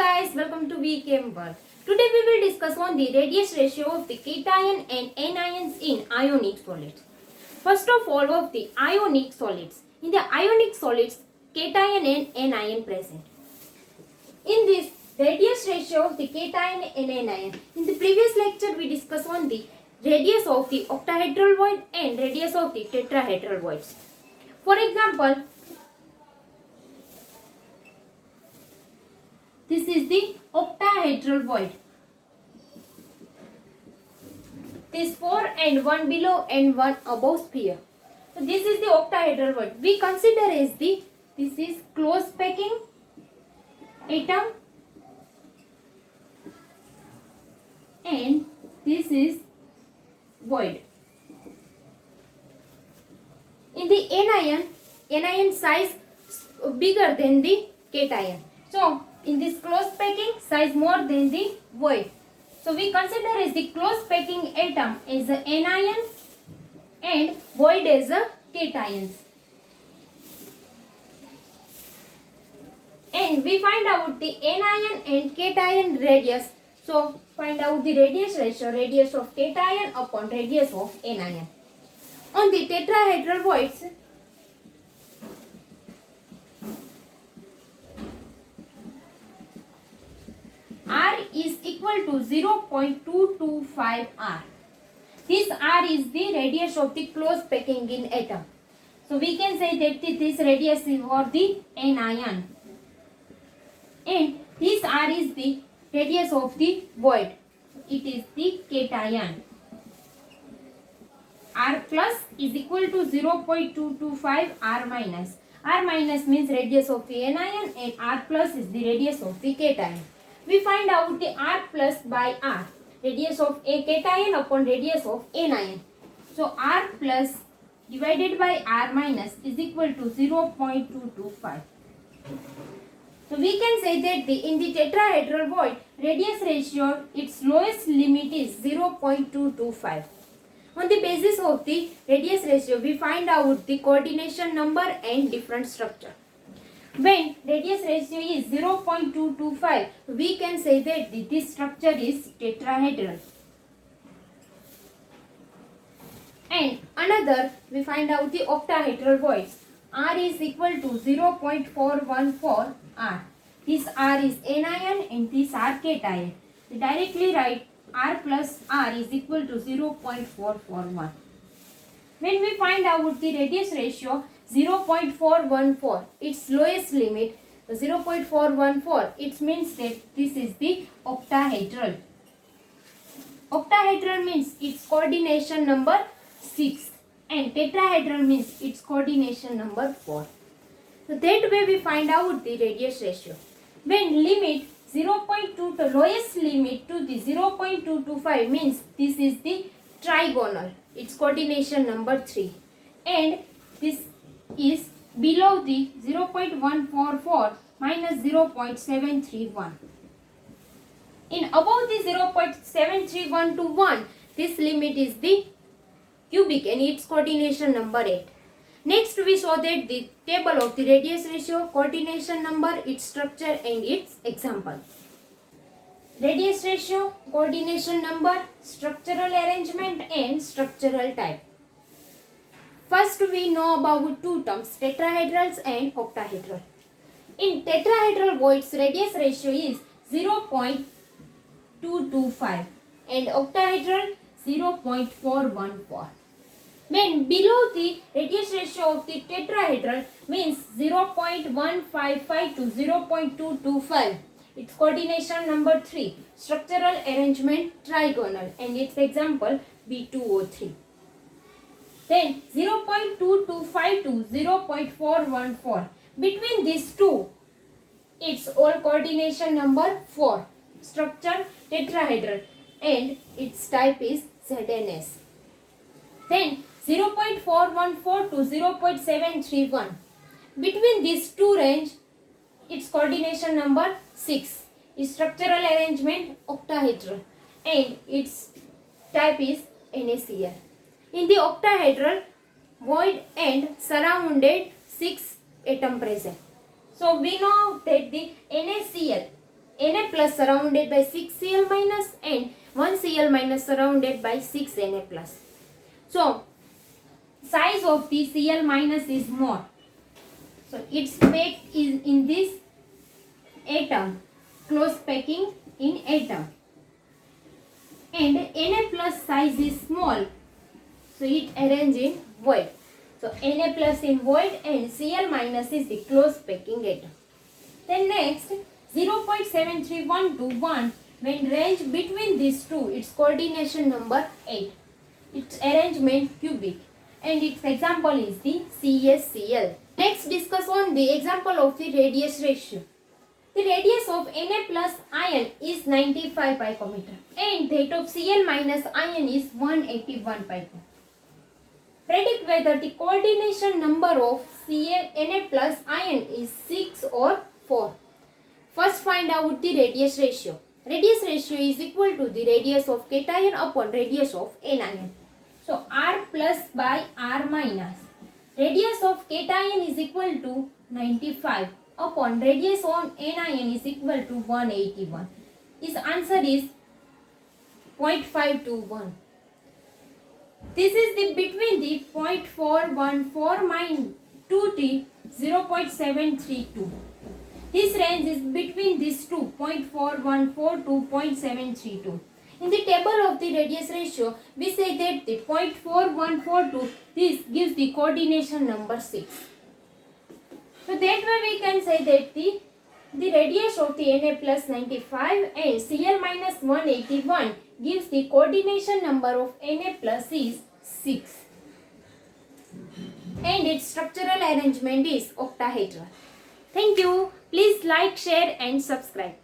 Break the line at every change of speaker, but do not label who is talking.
guys, welcome to VChem World. Today we will discuss on the radius ratio of the cation and anions in ionic solids. First of all, of the ionic solids. In the ionic solids, cation and anion present. In this radius ratio of the cation and anion, in the previous lecture we discussed on the radius of the octahedral void and radius of the tetrahedral voids. For example, this is the octahedral void. This 4 and 1 below and 1 above sphere. So this is the octahedral void. We consider as this is close packing atom and this is void. In the anion size bigger than the cation. So in this close packing, size more than the void. So we consider as the close packing atom as the anion and void as the cations. And we find out the anion and cation radius. So find out the radius ratio, radius of cation upon radius of anion. On the tetrahedral voids, R is equal to 0.225 R. This R is the radius of the close packing in atom. So we can say that this radius is for the anion. And this R is the radius of the void. It is the cation. R plus is equal to 0.225 R minus. R minus means radius of the anion and R plus is the radius of the cation. We find out the R plus by R, radius of a cation upon radius of anion. So R plus divided by R minus is equal to 0.225. So we can say that in the tetrahedral void, radius ratio, its lowest limit is 0.225. On the basis of the radius ratio, we find out the coordination number and different structure. When radius ratio is 0.225, we can say that this structure is tetrahedral. And another, we find out the octahedral voids. R is equal to 0.414 R. This R is anion and this R cation. We directly write R plus R is equal to 0.441. When we find out the radius ratio 0.414, its lowest limit 0.414, it means that this is the octahedral. Octahedral means its coordination number 6 and tetrahedral means its coordination number 4. So that way we find out the radius ratio. When limit 0.2 to lowest limit to the 0.225 means this is the trigonal, its coordination number 3, and this is below the 0.144 minus 0.731. In above the 0.731 to 1, this limit is the cubic and its coordination number 8. Next we saw that the table of the radius ratio, coordination number, its structure and its example. Radius ratio, coordination number, structural arrangement and structural type. First we know about two terms, tetrahedrals and octahedral. In tetrahedral voids, radius ratio is 0.225 and octahedral 0.414. When below the radius ratio of the tetrahedral means 0.155 to 0.225. Its coordination number 3, structural arrangement trigonal and its example B2O3. Then 0.225 to 0.414. Between these two, its all coordination number 4, structure tetrahedral and its type is ZNS. Then 0.414 to 0.731. Between these two range, its coordination number 6 is structural arrangement octahedral and its type is NaCl. In the octahedral, void and surrounded 6 atom present. So we know that the NaCl Na plus surrounded by 6 Cl minus and 1 Cl minus surrounded by 6 Na plus. So size of the Cl minus is more. So its packed is in this atom, close packing in atom. And Na plus size is small, so it arranged in void. So Na plus in void and Cl minus is the close packing atom. Then next 0.73121, when range between these two, its coordination number 8. Its arrangement cubic and its example is the CSCl. Next discuss on the example of the radius ratio. The radius of Na plus ion is 95 picometer and that of Cl minus ion is 181 picometer. Predict whether the coordination number of Na plus ion is 6 or 4. First find out the radius ratio. Radius ratio is equal to the radius of cation upon radius of anion. So R plus by R minus. Radius of cation is equal to 95 upon radius on anion is equal to 181. His answer is 0.521. This is the between the 0.414 minus 2t 0.732. This range is between these two, 0.414 to 0.732. In the table of the radius ratio, we say that the 0.4142, this gives the coordination number 6. So that way we can say that the radius of the Na plus 95 and Cl minus 181 gives the coordination number of Na plus is 6. And its structural arrangement is octahedral. Thank you. Please like, share and subscribe.